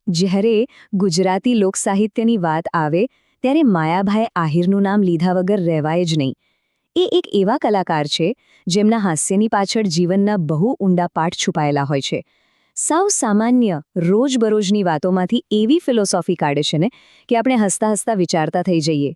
જ્યારે ગુજરાતી લોકસાહિત્યની વાત આવે ત્યારે માયાભાઈ આહિરનું નામ લીધા વગર રહેવાય જ નહીં. એ એક એવા કલાકાર છે જેમના હાસ્યની પાછળ જીવનના બહુ ઊંડા પાઠ છુપાયેલા હોય છે. સાવ સામાન્ય રોજબરોજની વાતોમાંથી એવી ફિલોસોફી કાઢે છે ને કે આપણે હસતા હસતા વિચારતા થઈ જઈએ.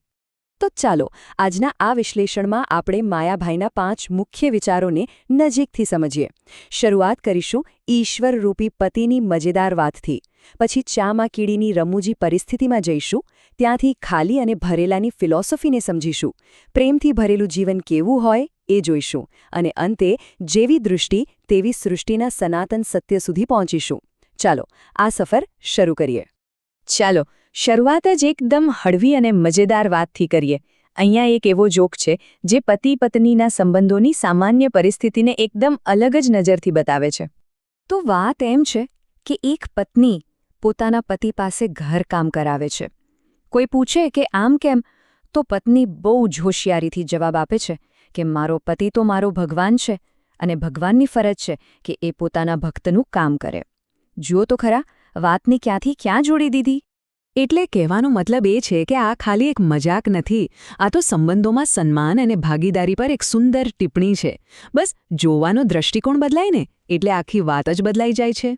તો ચાલો આજના આ વિશ્લેષણમાં આપણે માયાભાઈના 5 મુખ્ય વિચારોને નજીકથી સમજીએ. શરૂઆત કરીશું ઈશ્વરરૂપી પતિની મજેદાર વાતથી. પછી ચામાં કીડીની રમૂજી પરિસ્થિતિમાં જઈશું. ત્યાંથી ખાલી અને ભરેલાની ફિલોસોફીને સમજીશું. પ્રેમથી ભરેલું જીવન કેવું હોય એ જોઈશું. અને અંતે જેવી દૃષ્ટિ તેવી સૃષ્ટિના સનાતન સત્ય સુધી પહોંચીશું. ચાલો આ સફર શરૂ કરીએ. ચાલો શરૂઆત જ એકદમ હળવી અને મજેદાર વાતથી કરીએ. અહીંયા એક એવો જોક છે જે પતિ પત્નીના સંબંધોની સામાન્ય પરિસ્થિતિને એકદમ અલગ જ નજરથી બતાવે છે. તો વાત એમ છે કે એક પત્ની પોતાના પતિ પાસે ઘરકામ કરાવે છે. કોઈ પૂછે કે આમ કેમ, તો પત્ની બહુ જ હોશિયારીથી જવાબ આપે છે કે મારો પતિ તો મારો ભગવાન છે અને ભગવાનની ફરજ છે કે એ પોતાના ભક્તનું કામ કરે. જુઓ તો ખરા, વાતને ક્યાંથી ક્યાં જોડી દીધી. એટલે કહેવાનો મતલબ એ છે કે આ ખાલી એક મજાક નથી, આ તો સંબંધોમાં સન્માન અને ભાગીદારી પર એક સુંદર ટિપ્પણી છે. બસ જોવાનો દૃષ્ટિકોણ બદલાય ને એટલે આખી વાત જ બદલાઈ જાય છે.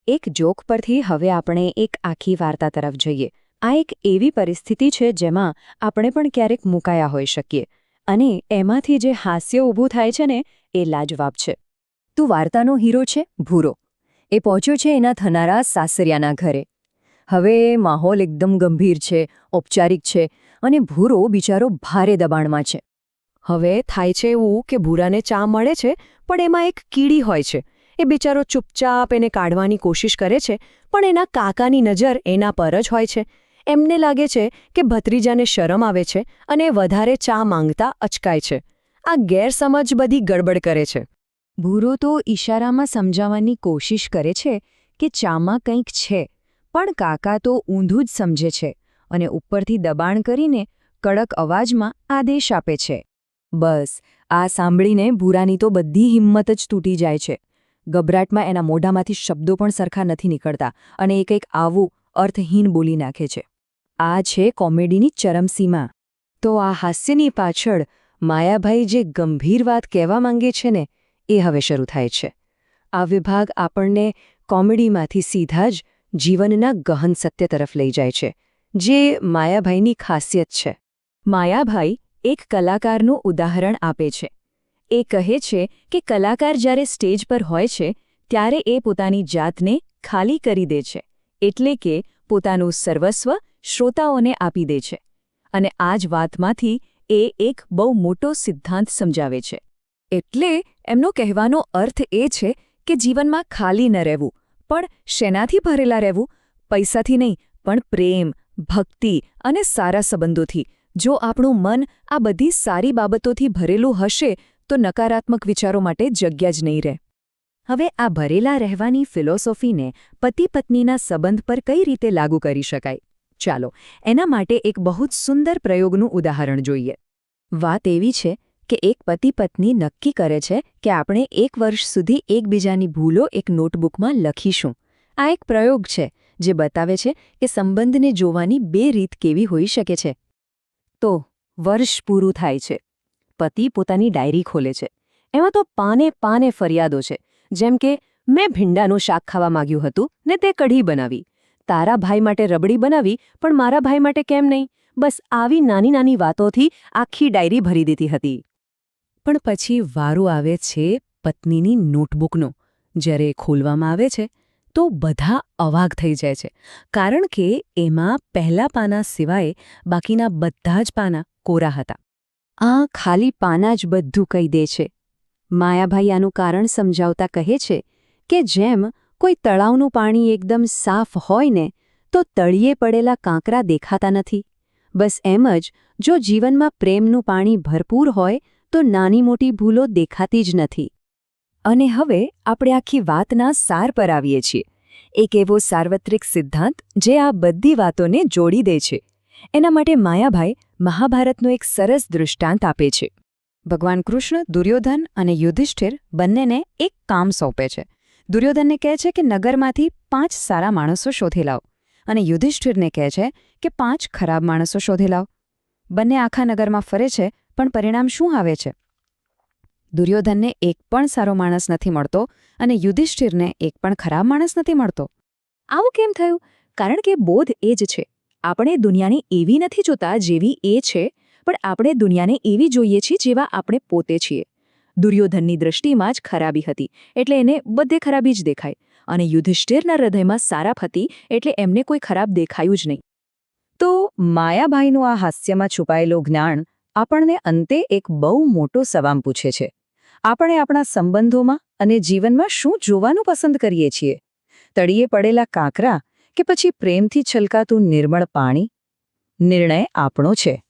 એક જોક પરથી હવે આપણે એક આખી વાર્તા તરફ જઈએ. આ એક એવી પરિસ્થિતિ છે જેમાં આપણે પણ ક્યારેક મુકાયા હોઈ શકીએ અને એમાંથી જે હાસ્ય ઊભું થાય છે ને એ લાજવાબ છે. તું વાર્તાનો હીરો છે ભૂરો. એ પહોંચ્યો છે એના થનારા સાસરિયાના ઘરે. હવે માહોલ એકદમ ગંભીર છે, ઔપચારિક છે અને ભૂરો બિચારો ભારે દબાણમાં છે. હવે થાય છે એવું કે ભૂરાને ચા મળે છે પણ એમાં એક કીડી હોય છે. એ બિચારો ચૂપચાપ એને કાઢવાની કોશિશ કરે છે પણ એના કાકાની નજર એના પર જ હોય છે. એમને લાગે છે કે ભત્રીજાને શરમ આવે છે અને વધારે ચા માંગતા અચકાય છે. આ ગેરસમજ બધી ગડબડ કરે છે. ભૂરો તો ઈશારામાં સમજાવવાની કોશિશ કરે છે કે ચામાં કંઈક છે, પણ કાકા તો ઊંધું જ સમજે છે અને ઉપરથી દબાણ કરીને કડક અવાજમાં આદેશ આપે છે. બસ આ સાંભળીને ભૂરાની તો બધી હિંમત જ તૂટી જાય છે. ગભરાટમાં એના મોઢામાંથી શબ્દો પણ સરખા નથી નીકળતા અને એ કંઈક આવું અર્થહીન બોલી નાખે છે. આ છે કોમેડીની ચરમસીમા. તો આ હાસ્યની પાછળ માયાભાઈ જે ગંભીર વાત કહેવા માંગે છે ને એ હવે શરૂ થાય છે. આ વિભાગ આપણને કોમેડીમાંથી સીધા જ જીવનના ગહન સત્ય તરફ લઈ જાય છે, જે માયાભાઈની ખાસિયત છે. માયાભાઈ એક કલાકારનું ઉદાહરણ આપે છે. એ કહે છે કે કલાકાર જ્યારે સ્ટેજ પર હોય છે ત્યારે એ પોતાની જાતને ખાલી કરી દે છે, એટલે કે પોતાનું સર્વસ્વ શ્રોતાઓને આપી દે છે. અને આ જ વાતમાંથી એ એક બહુ મોટો સિદ્ધાંત સમજાવે છે. એટલે એમનો કહેવાનો અર્થ એ છે કે જીવનમાં ખાલી ન રહેવું, પણ શેનાથી ભરેલા રહેવું? પૈસાથી નહીં, પણ પ્રેમ, ભક્તિ અને સારા સંબંધોથી. જો આપણું મન આ બધી સારી બાબતોથી ભરેલું હશે તો નકારાત્મક વિચારો માટે જગ્યા જ નહીં રહે. હવે આ ભરેલા રહેવાની ફિલોસોફીને પતિ પત્નીના સંબંધ પર કઈ રીતે લાગુ કરી શકાય? ચાલો એના માટે એક બહુ જ સુંદર પ્રયોગનું ઉદાહરણ જોઈએ. વાત એવી છે કે એક પતિ પત્ની નક્કી કરે છે કે આપણે 1 વર્ષ સુધી એકબીજાની ભૂલો એક નોટબુકમાં લખીશું. આ એક પ્રયોગ છે જે બતાવે છે કે સંબંધને જોવાની 2 રીત કેવી હોઈ શકે છે. તો વર્ષ પૂરું થાય છે. પતિ પોતાની ડાયરી ખોલે છે. એમાં તો પાને પાને ફરિયાદો છે, જેમ કે મેં ભીંડાનું શાક ખાવા માંગ્યું હતું ને તે કઢી બનાવી, તારા ભાઈ માટે રબડી બનાવી પણ મારા ભાઈ માટે કેમ નહીં. બસ આવી નાની નાની વાતોથી આખી ડાયરી ભરી દીધી હતી. પણ પછી વારો આવે છે પત્નીની નોટબુકનો. જ્યારે ખોલવામાં આવે છે તો બધા અવાક થઈ જાય છે, કારણ કે એમાં પહેલા પાના સિવાય બાકીના બધા જ પાના કોરા હતા. આ ખાલી પાના જ બધું કહી દે છે. માયાભાઈ આનું કારણ સમજાવતા કહે છે કે જેમ કોઈ તળાવનું પાણી એકદમ સાફ હોય ને તો તળિયે પડેલા કાંકરા દેખાતા નથી, બસ એમ જ જો જીવનમાં પ્રેમનું પાણી ભરપૂર હોય તો નાની મોટી ભૂલો દેખાતી જ નથી. અને હવે આપણે આખી વાતના સાર પર આવીએ છીએ. એક એવો સાર્વત્રિક સિદ્ધાંત જે આ બધી વાતોને જોડી દે છે. એના માટે માયાભાઈ મહાભારતનો એક સરસ દૃષ્ટાંત આપે છે. ભગવાન કૃષ્ણ દુર્યોધન અને યુધિષ્ઠિર બંનેને એક કામ સોંપે છે. દુર્યોધનને કહે છે કે નગરમાંથી 5 સારા માણસો શોધી લાવો. અને યુધિષ્ઠિરને કહે છે કે 5 ખરાબ માણસો શોધી લાવ. બંને આખા નગરમાં ફરે છે, પણ પરિણામ શું આવે છે? દુર્યોધનને એક પણ સારો માણસ નથી મળતો અને યુધિષ્ઠિરને એક પણ ખરાબ માણસ નથી મળતો. આવું કેમ થયું? કારણ કે બોધ એ જ છે. આપણે દુનિયાને એવી નથી જોતા જેવી એ છે, પણ આપણે દુનિયાને એવી જોઈએ છીએ જેવા આપણે પોતે છીએ. દુર્યોધનની દૃષ્ટિમાં જ ખરાબી હતી, એટલે એને બધે ખરાબી જ દેખાય, અને યુધિષ્ઠિરના હૃદયમાં સારાપ હતી, એટલે એમને કોઈ ખરાબ દેખાયું જ નહીં. તો માયાભાઈનું આ હાસ્યમાં છુપાયેલું જ્ઞાન આપણને અંતે એક બહુ મોટો સવાલ પૂછે છે. આપણે આપણા સંબંધોમાં અને જીવનમાં શું જોવાનું પસંદ કરીએ છીએ? તળિયે પડેલા કાંકરા કે પછી પ્રેમથી છલકાતું નિર્મળ પાણી? નિર્ણય આપણો છે.